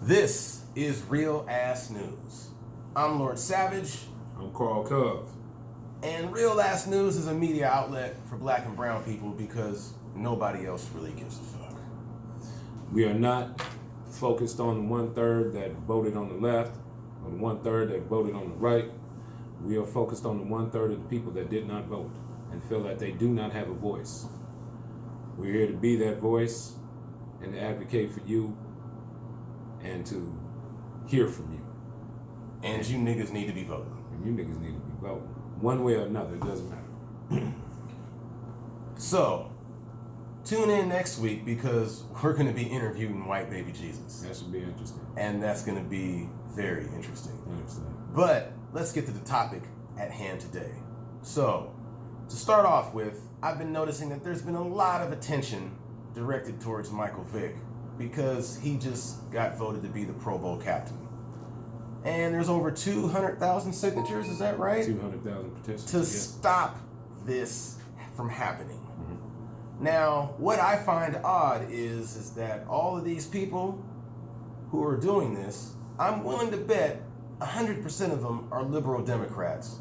This is Real Ass News. I'm Lord Savage. I'm Carl Cove. And Real Ass News is a media outlet for black and brown people because nobody else really gives a fuck. We are not focused on the 1/3 that voted on the left or the 1/3 that voted on the right. We are focused on the 1/3 of the people that did not vote and feel that they do not have a voice. We're here to be that voice and to advocate for you and to hear from you. And you niggas need to be voting. And you niggas need to be voting. One way or another, it doesn't matter. So, tune in next week because we're going to be interviewing White Baby Jesus. That should be interesting. And that's going to be very interesting. Interesting. But let's get to the topic at hand today. So, to start off with, I've been noticing that there's been a lot of attention directed towards Michael Vick because he just got voted to be the Pro Bowl captain. And there's over 200,000 signatures, is that right? 200,000 petitions. To stop this from happening. Now, what I find odd is that all of these people who are doing this, I'm willing to bet 100% of them are liberal Democrats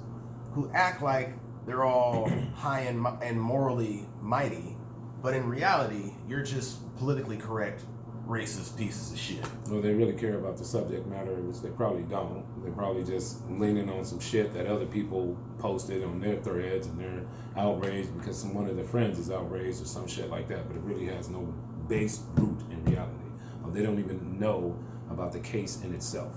who act like they're all high and morally mighty, but in reality, you're just politically correct, racist pieces of shit. Well, they really care about the subject matter, which they probably don't. They're probably just leaning on some shit that other people posted on their threads, and they're outraged because one of their friends is outraged or some shit like that, but it really has no base root in reality. Or they don't even know about the case in itself.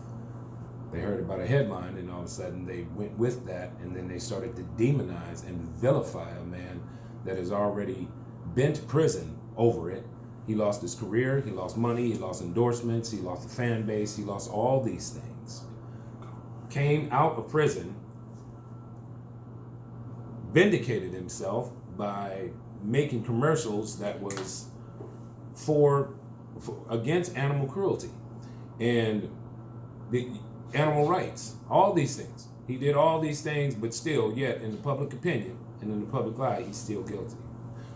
They heard about a headline, and all of a sudden they went with that, and then they started to demonize and vilify a man that has already been to prison over it. He lost his career, he lost money, he lost endorsements, he lost a fan base, he lost all these things. Came out of prison, vindicated himself by making commercials that was for against animal cruelty and the animal rights, all these things. He did all these things, but still, yet in the public opinion and in the public eye, he's still guilty.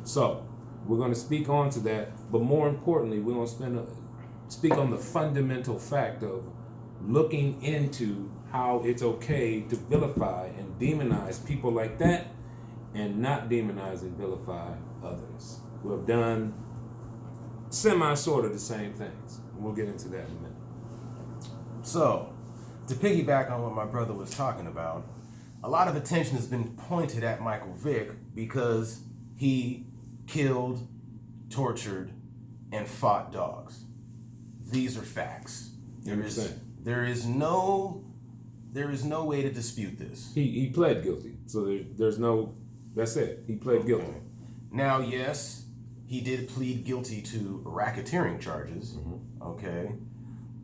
So, we're going to speak on to that, but more importantly, we're going to speak on the fundamental fact of looking into how it's okay to vilify and demonize people like that and not demonize and vilify others who have done sort of the same things. We'll get into that in a minute. So, to piggyback on what my brother was talking about, a lot of attention has been pointed at Michael Vick because he killed, tortured, and fought dogs. These are facts. There is no way to dispute this. He pled guilty, so there's no. That's it. He pled guilty. Okay. Now, yes, he did plead guilty to racketeering charges. Mm-hmm. Okay,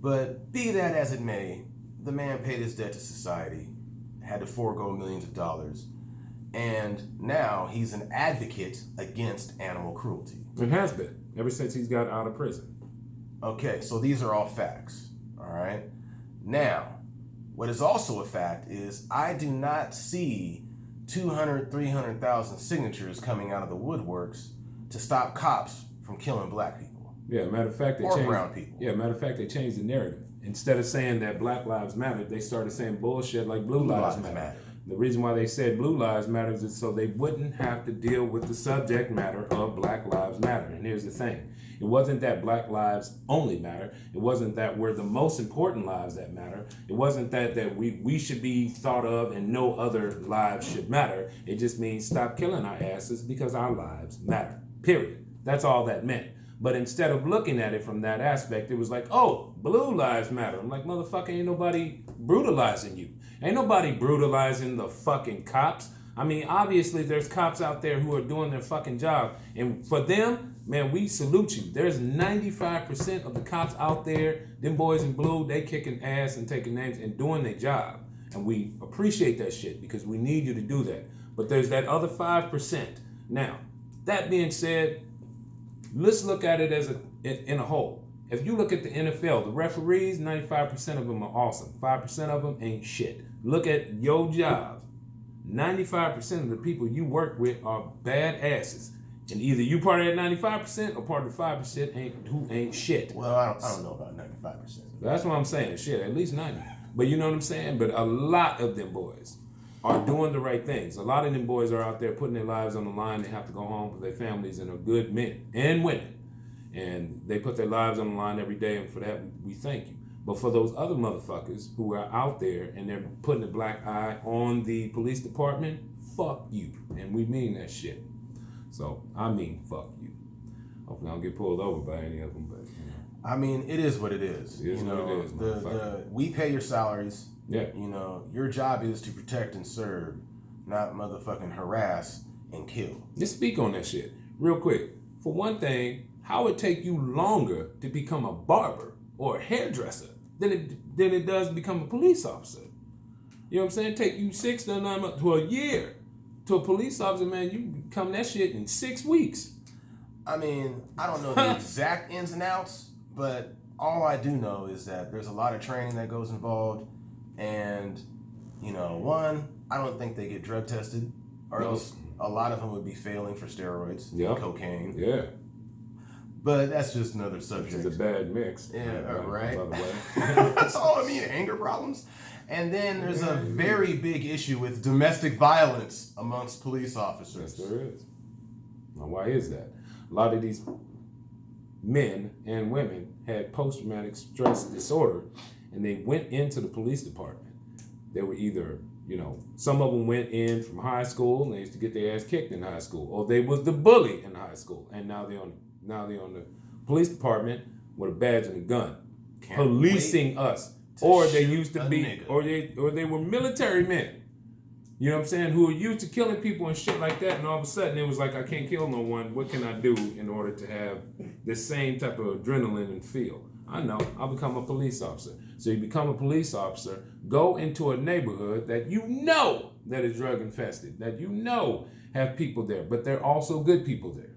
but be that as it may, the man paid his debt to society, had to forego millions of dollars. And now he's an advocate against animal cruelty. It has been, ever since he's got out of prison. Okay, so these are all facts, all right? Now, what is also a fact is I do not see 300,000 signatures coming out of the woodworks to stop cops from killing black people. Yeah, matter of fact, brown people. Yeah, matter of fact, they changed the narrative. Instead of saying that Black Lives Matter, they started saying bullshit like Blue Lives Matter. The reason why they said Blue Lives Matter is so they wouldn't have to deal with the subject matter of Black Lives Matter. And here's the thing. It wasn't that Black lives only matter. It wasn't that we're the most important lives that matter. It wasn't that we should be thought of and no other lives should matter. It just means stop killing our asses because our lives matter. Period. That's all that meant. But instead of looking at it from that aspect, it was like, oh, Blue Lives Matter. I'm like, motherfucker, ain't nobody brutalizing you. Ain't nobody brutalizing the fucking cops. I mean, obviously there's cops out there who are doing their fucking job. And for them, man, we salute you. There's 95% of the cops out there, them boys in blue, they kicking ass and taking names and doing their job. And we appreciate that shit because we need you to do that. But there's that other 5%. Now, that being said, let's look at it as in a whole. If you look at the NFL, the referees, 95% of them are awesome. 5% of them ain't shit. Look at your job. 95% of the people you work with are bad asses. And either you part of that 95% or part of the 5% who ain't shit. Well, I don't know about 95%. That's what I'm saying. Shit, at least 90. But you know what I'm saying? But a lot of them boys are doing the right things. A lot of them boys are out there putting their lives on the line. They have to go home with their families and are good men and women. And they put their lives on the line every day, and for that, we thank you. But for those other motherfuckers who are out there and they're putting a black eye on the police department, fuck you. And we mean that shit. So, I mean, fuck you. Hopefully I don't get pulled over by any of them, but, you know. I mean, it is what it is. It is what it is, we pay your salaries. Yeah. You know, your job is to protect and serve, not motherfucking harass and kill. Just speak on that shit real quick. For one thing, how it take you longer to become a barber or a hairdresser than it does to become a police officer? You know what I'm saying? Take you 6 to 9 months to a year. To a police officer, man, you become that shit in 6 weeks. I mean, I don't know the exact ins and outs, but all I do know is that there's a lot of training that goes involved. And, you know, one, I don't think they get drug tested, or else a lot of them would be failing for steroids, cocaine. Yeah. But that's just another subject. It's a bad mix. Yeah, right. By the way. That's all I mean, anger problems. And then there's a very big issue with domestic violence amongst police officers. Yes, there is. Now, why is that? A lot of these men and women had post-traumatic stress disorder, and they went into the police department. They were either, you know, some of them went in from high school and they used to get their ass kicked in high school, or they was the bully in high school, and now they're on the police department with a badge and a gun, policing us. Or they used to be, or they were military men. You know what I'm saying? Who were used to killing people and shit like that, and all of a sudden it was like, I can't kill no one. What can I do in order to have the same type of adrenaline and feel? I know, I'll become a police officer. So you become a police officer, go into a neighborhood that you know that is drug infested, that you know have people there, but there are also good people there.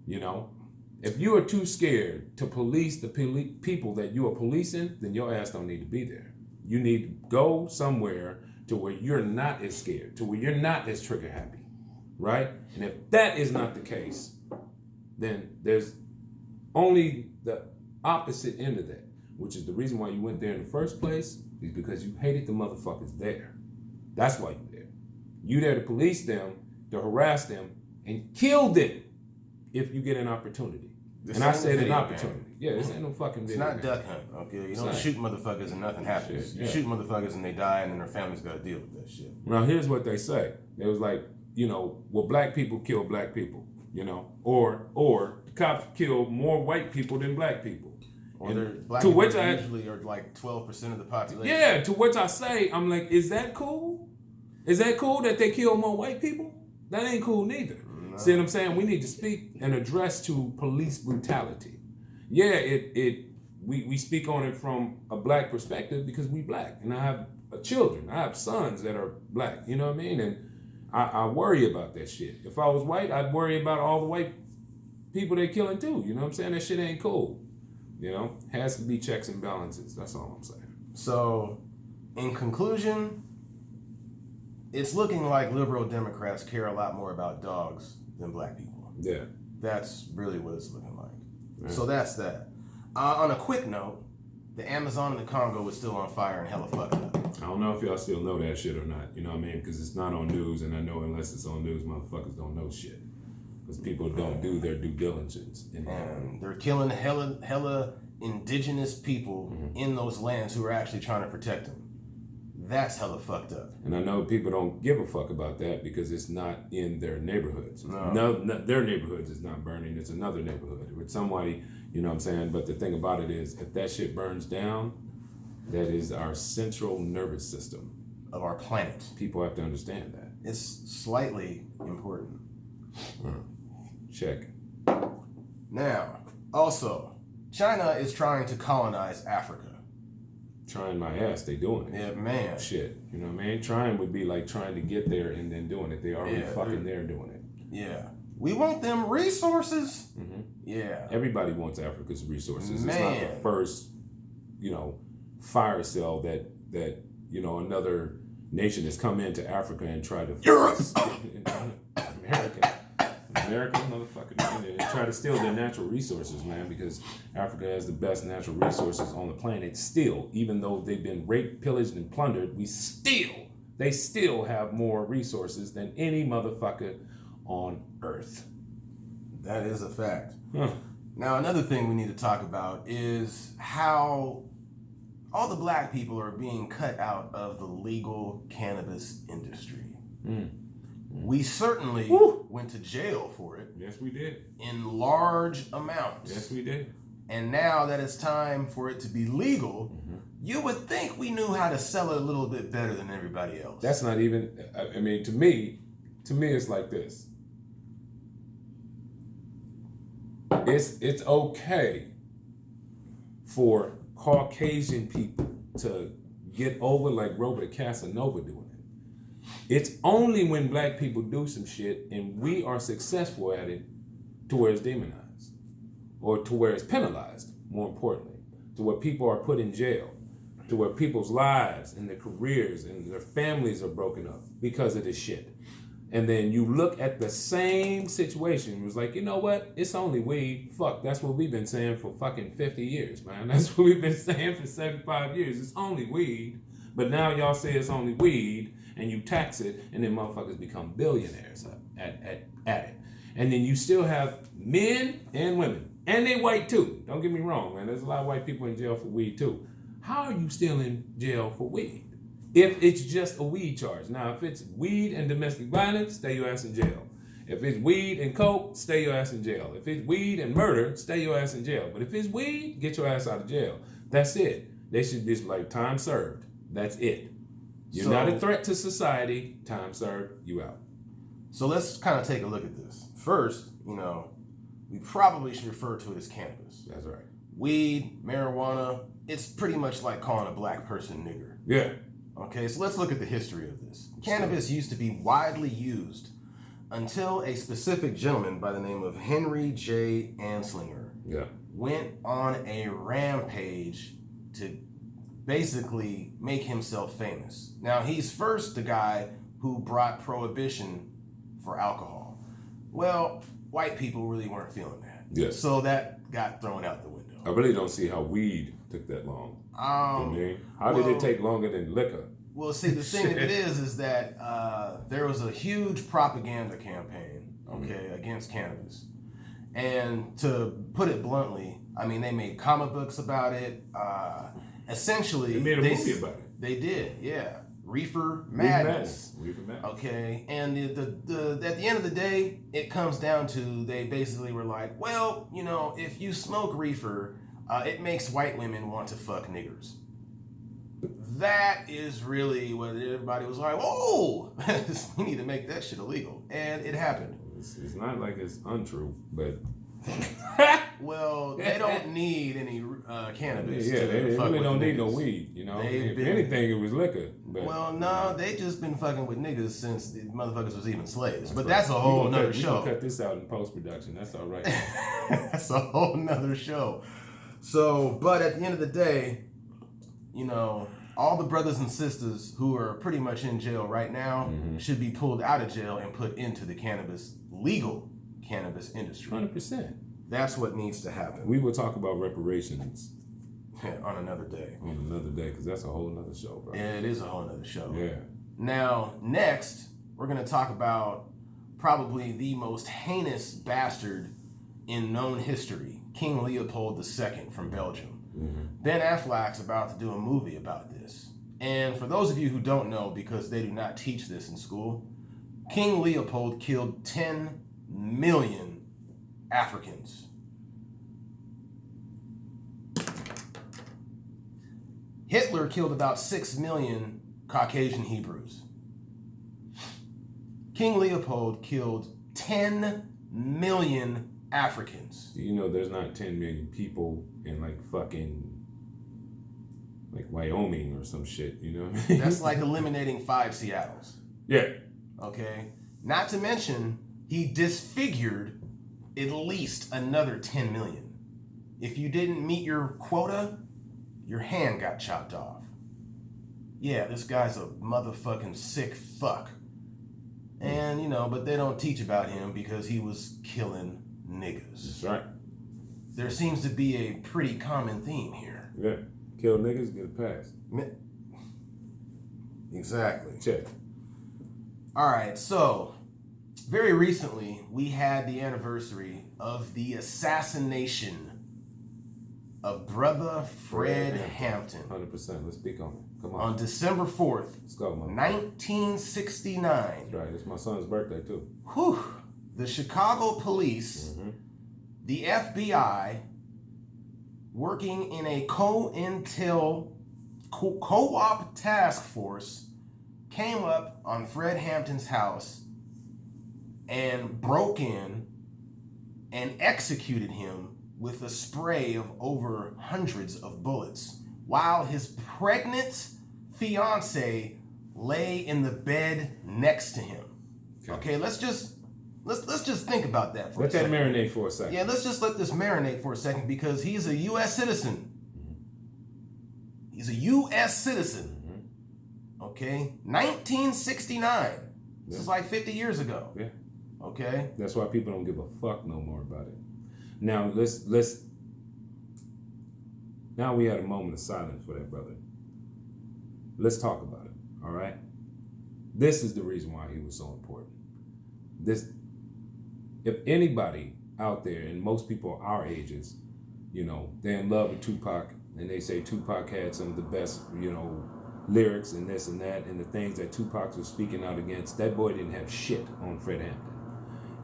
You know? If you are too scared to police the people that you are policing, then your ass don't need to be there. You need to go somewhere to where you're not as scared, to where you're not as trigger happy, right? And if that is not the case, then there's only the opposite end of that, which is the reason why you went there in the first place, is because you hated the motherfuckers there. That's why you're there. You there to police them, to harass them, and kill them if you get an opportunity. And I said an opportunity. Yeah, this ain't no fucking video. It's not duck hunt, okay? You don't shoot motherfuckers and nothing happens. You shoot motherfuckers and they die, and then their families got to deal with that shit. Now, here's what they say. It was like, you know, well, black people kill black people, you know, or the cops kill more white people than black people. Or black people usually are like 12% of the population. Yeah, to which I say, I'm like, is that cool? Is that cool that they kill more white people? That ain't cool neither. See what I'm saying? We need to speak and address to police brutality. Yeah, we speak on it from a black perspective because we black. And I have children. I have sons that are black. You know what I mean? And I worry about that shit. If I was white, I'd worry about all the white people they're killing too. You know what I'm saying? That shit ain't cool. You know? Has to be checks and balances. That's all I'm saying. So, in conclusion, it's looking like liberal Democrats care a lot more about dogs than black people. Yeah. That's really what it's looking like. Yeah. So that's that. On a quick note, the Amazon and the Congo is still on fire and hella fucked up. I don't know if y'all still know that shit or not. You know what I mean? Because it's not on news, and I know unless it's on news, motherfuckers don't know shit. Because people don't do their due diligence. And they're killing hella indigenous people in those lands who are actually trying to protect them. That's hella fucked up. And I know people don't give a fuck about that because it's not in their neighborhoods. No, their neighborhoods is not burning. It's another neighborhood with somebody, you know what I'm saying? But the thing about it is, if that shit burns down, that is our central nervous system of our planet. People have to understand that. It's slightly important. Check. Now, also, China is trying to colonize Africa. Trying my ass, they doing it. Yeah, man. Shit. You know what I mean? Trying would be like trying to get there and then doing it. They already fucking there doing it. Yeah. We want them resources. Mm-hmm. Yeah. Everybody wants Africa's resources. Man. It's not the first, you know, fire cell that you know, another nation has come into Africa and tried to Europe. America. America, motherfucker, man, they try to steal their natural resources, man, because Africa has the best natural resources on the planet still. Even though they've been raped, pillaged, and plundered, they still have more resources than any motherfucker on Earth. That is a fact. Huh. Now, another thing we need to talk about is how all the black people are being cut out of the legal cannabis industry. We certainly went to jail for it. Yes, we did. In large amounts. Yes, we did. And now that it's time for it to be legal, you would think we knew how to sell it a little bit better than everybody else. That's not even, I mean, to me, it's like this. It's okay for Caucasian people to get over like Robert Casanova doing it. It's only when black people do some shit and we are successful at it to where it's demonized or to where it's penalized, more importantly, to where people are put in jail, to where people's lives and their careers and their families are broken up because of this shit. And then you look at the same situation, it was like, you know what? It's only weed. Fuck, that's what we've been saying for fucking 50 years, man. That's what we've been saying for 75 years. It's only weed. But now y'all say it's only weed, and you tax it, and then motherfuckers become billionaires at it. And then you still have men and women, and they white too. Don't get me wrong, man. There's a lot of white people in jail for weed too. How are you still in jail for weed? If it's just a weed charge. Now, if it's weed and domestic violence, stay your ass in jail. If it's weed and coke, stay your ass in jail. If it's weed and murder, stay your ass in jail. But if it's weed, get your ass out of jail. That's it. They should be like time served. That's it. You're not a threat to society. Time served, you out. So let's kind of take a look at this. First, we probably should refer to it as cannabis. That's right. Weed, marijuana, it's pretty much like calling a black person nigger. Yeah. Okay, so let's look at the history of this. Cannabis used to be widely used until a specific gentleman by the name of Henry J. Anslinger went on a rampage to basically make himself famous. Now, he's first the guy who brought prohibition for alcohol. Well, white people really weren't feeling that. Yes. So that got thrown out the window. I really don't see how weed took that long. How did it take longer than liquor? Well, see, the thing of it is that there was a huge propaganda campaign, against cannabis. And to put it bluntly, I mean, they made comic books about it. Essentially, they made a movie about it. They did, yeah. Reefer Madness. Reefer Madness. Okay, and the at the end of the day, it comes down to they basically were like, well, if you smoke reefer, it makes white women want to fuck niggers. That is really what everybody was like, oh, we need to make that shit illegal. And it happened. It's not like it's untrue, but... Well, they don't need any cannabis. Yeah, they really don't need no weed, If anything, it was liquor. But, well, no, they just been fucking with niggas since the motherfuckers was even slaves. But that's a whole nother show. You can cut this out in post-production. That's all right. That's a whole nother show. So, but at the end of the day, all the brothers and sisters who are pretty much in jail right now should be pulled out of jail and put into the legal cannabis industry. 100%. That's what needs to happen. We will talk about reparations on another day. Because that's a whole nother show, bro. Yeah, it is a whole nother show. Yeah. Now, next, we're going to talk about probably the most heinous bastard in known history, King Leopold II from Belgium. Ben Affleck's about to do a movie about this. And for those of you who don't know, because they do not teach this in school, King Leopold killed 10 million Africans. Hitler killed about 6 million Caucasian Hebrews. King Leopold killed 10 million Africans. There's not 10 million people in fucking Wyoming or some shit, That's like eliminating 5 Seattles. Yeah. Okay? Not to mention, he disfigured at least another 10 million. If you didn't meet your quota, your hand got chopped off. Yeah, this guy's a motherfucking sick fuck. And, but they don't teach about him because he was killing niggas. That's right. There seems to be a pretty common theme here. Yeah. Kill niggas, get a pass. Exactly. Check. All right, so very recently we had the anniversary of the assassination of Brother Fred Hampton. 100%. Let's speak on it. Come on. On December 4th, Let's go, man. 1969. That's right. It's my son's birthday, too. Whew. The Chicago police, the FBI, working in a co-op task force, came up on Fred Hampton's house and broke in and executed him with a spray of over hundreds of bullets while his pregnant fiance lay in the bed next to him. Okay, let's just think about that for a second. Let that marinate for a second. Yeah, let's just let this marinate for a second because he's a U.S. citizen. He's a U.S. citizen. Okay, 1969. This is like 50 years ago. Yeah. Okay. That's why people don't give a fuck no more about it. Now now we had a moment of silence for that brother. Let's talk about it. All right. This is the reason why he was so important. If anybody out there, and most people our ages, they're in love with Tupac, and they say Tupac had some of the best, lyrics and this and that, and the things that Tupac was speaking out against, that boy didn't have shit on Fred Hampton.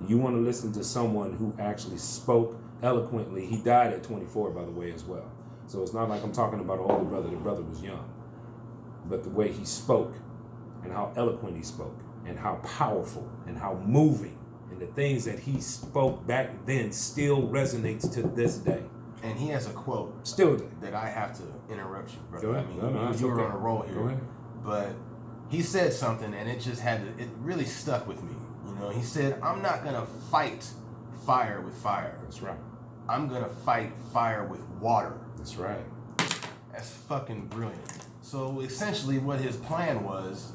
You want to listen to someone who actually spoke eloquently. He died at 24, by the way, as well. So it's not like I'm talking about an older brother. The brother was young. But the way he spoke and how eloquent he spoke and how powerful and how moving and the things that he spoke back then still resonates to this day. And he has a quote still that I have to interrupt you, brother. Go ahead. You were on a roll here. Go ahead. But he said something and it really stuck with me. He said, I'm not going to fight fire with fire. That's right. I'm going to fight fire with water. That's right. That's fucking brilliant. So essentially what his plan was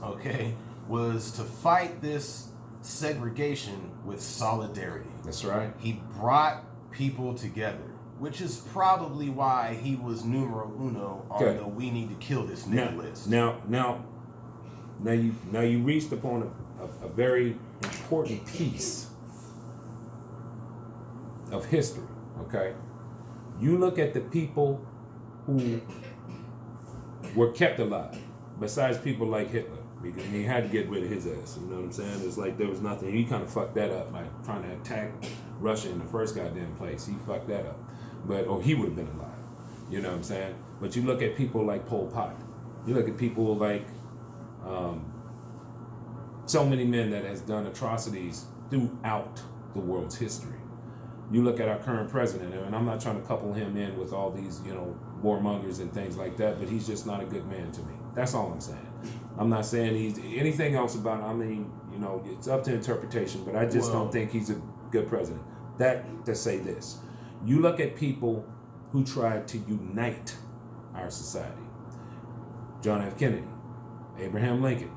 to fight this segregation with solidarity. That's right. He brought people together, which is probably why he was numero uno on the we need to kill this nigga list. Now you reached upon a very important piece of history, okay? You look at the people who were kept alive, besides people like Hitler, because he had to get rid of his ass, you know what I'm saying? It's like there was nothing. He kind of fucked that up by trying to attack Russia in the first goddamn place. He fucked that up. Or he would have been alive, you know what I'm saying? But you look at people like Pol Pot. You look at people like so many men that has done atrocities throughout the world's history. You look at our current president, and I'm not trying to couple him in with all these, warmongers and things like that, but he's just not a good man to me. That's all I'm saying. I'm not saying he's anything else about him. It's up to interpretation, but I just don't think he's a good president. That to say this. You look at people who tried to unite our society. John F. Kennedy, Abraham Lincoln,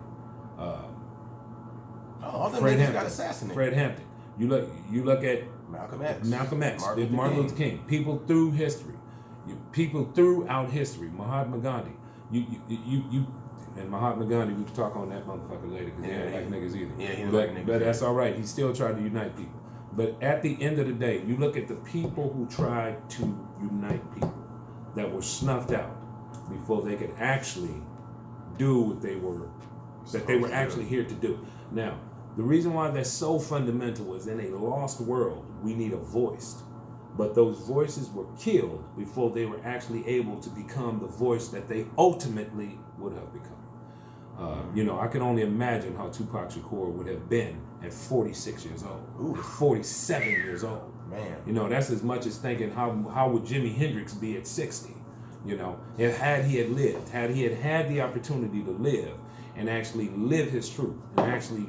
all them niggas got assassinated. Fred Hampton. You look at Malcolm X, Martin Luther King. People through history, people throughout history. Mahatma Gandhi. And Mahatma Gandhi. We can talk on that motherfucker later because he ain't like niggas either. Yeah, he like niggas. But that's all right. He still tried to unite people. But at the end of the day, you look at the people who tried to unite people that were snuffed out before they could actually do what they were actually here to do. Now, the reason why that's so fundamental is in a lost world, we need a voice. But those voices were killed before they were actually able to become the voice that they ultimately would have become. I can only imagine how Tupac Shakur would have been at 46 years old, at 47 years old. Man. That's as much as thinking how would Jimi Hendrix be at 60? Had he had the opportunity to live and actually live his truth and actually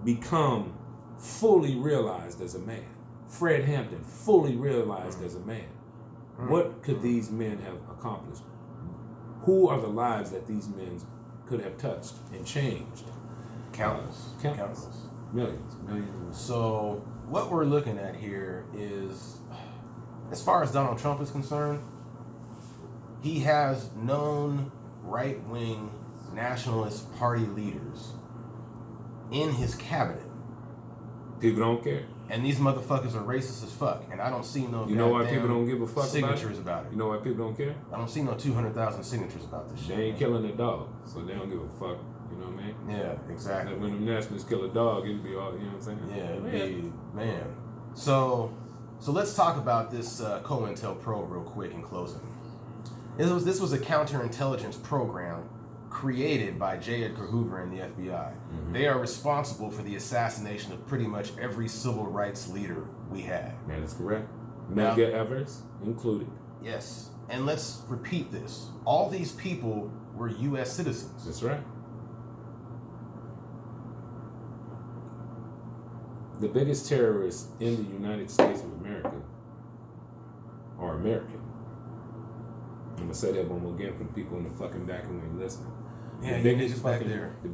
become fully realized as a man. Fred Hampton, fully realized as a man. What could these men have accomplished? Who are the lives that these men could have touched and changed? Countless. Millions. So what we're looking at here is, as far as Donald Trump is concerned, he has known right-wing nationalist party leaders in his cabinet. People don't care. And these motherfuckers are racist as fuck. And I don't see no You know why people don't give a fuck signatures about it. You know why people don't care? I don't see no 200,000 signatures about this shit. They ain't killing a dog, so they don't give a fuck. You know what I mean? Yeah, exactly. Like when the nationalists kill a dog, it'd be all, you know what I'm saying? Yeah, it'd be, man. So let's talk about this COINTELPRO real quick in closing. This was a counterintelligence program created by J. Edgar Hoover and the FBI. Mm-hmm. They are responsible for the assassination of pretty much every civil rights leader we had. That is correct. Medgar Evers included. Yes. And let's repeat this. All these people were U.S. citizens. That's right. The biggest terrorists in the United States of America are American. I'm gonna say that one more again for the people in the fucking back who ain't listening. Yeah, the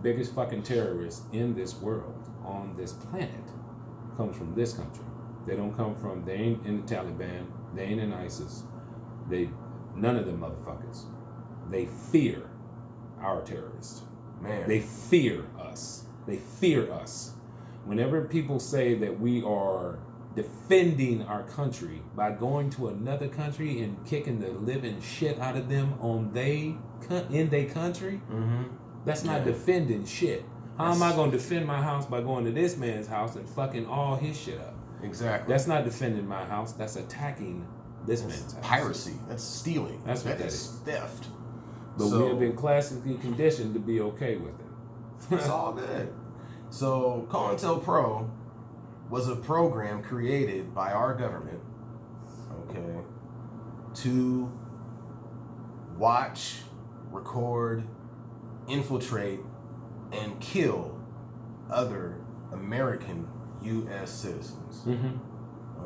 biggest fucking terrorists in this world, on this planet, comes from this country. They don't come from, they ain't in the Taliban, they ain't in ISIS. None of them motherfuckers. They fear our terrorists. Man. They fear us. They fear us. Whenever people say that we are defending our country by going to another country and kicking the living shit out of them in their country, mm-hmm. That's not defending shit. How am I going to defend my house by going to this man's house and fucking all his shit up? Exactly. That's not defending my house. That's attacking this man's house. Piracy. That's stealing. That's what that is. Theft. But we have been classically conditioned to be okay with it. It's all good. So COINTELPRO was a program created by our government, okay, to watch, record, infiltrate, and kill other American U.S. citizens. Mm-hmm.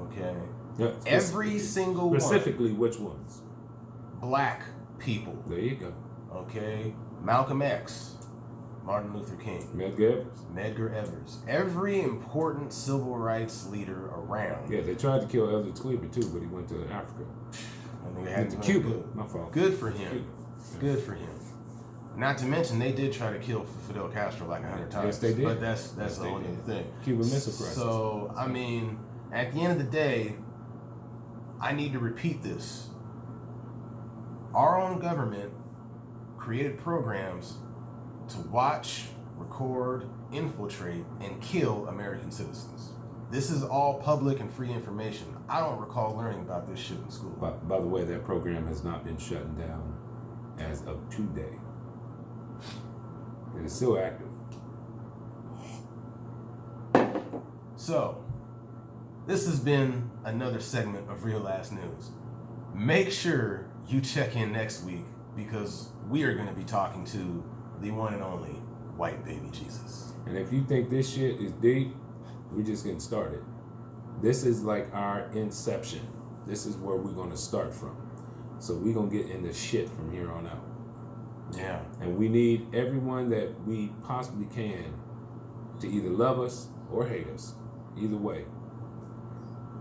Okay? Yeah, every single one. Specifically, which ones? Black people. There you go. Okay? Malcolm X. Martin Luther King. Medgar Evers. Every important civil rights leader around. Yeah, they tried to kill Edward Cleaver too, but he went to Africa. And they had to Cuba. My fault. Good for him. Good for him. Not to mention, they did try to kill Fidel Castro like 100 times. Yes, they did. But that's the only thing. Cuban Missile Crisis. So, I mean, at the end of the day, I need to repeat this. Our own government created programs to watch, record, infiltrate, and kill American citizens. This is all public and free information. I don't recall learning about this shit in school. By the way, that program has not been shut down as of today. It is still active. So, this has been another segment of Real Ass News. Make sure you check in next week because we are going to be talking to the one and only White Baby Jesus. And if you think this shit is deep, we're just getting started. This is like our inception. This is where we're going to start from. So we're going to get into shit from here on out. Yeah. And we need everyone that we possibly can to either love us or hate us. Either way.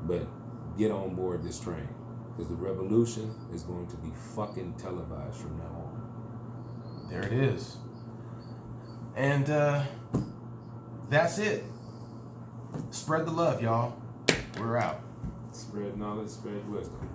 But get on board this train. Because the revolution is going to be fucking televised from now on. There it is. And that's it. Spread the love, y'all. We're out. Spread knowledge, spread wisdom.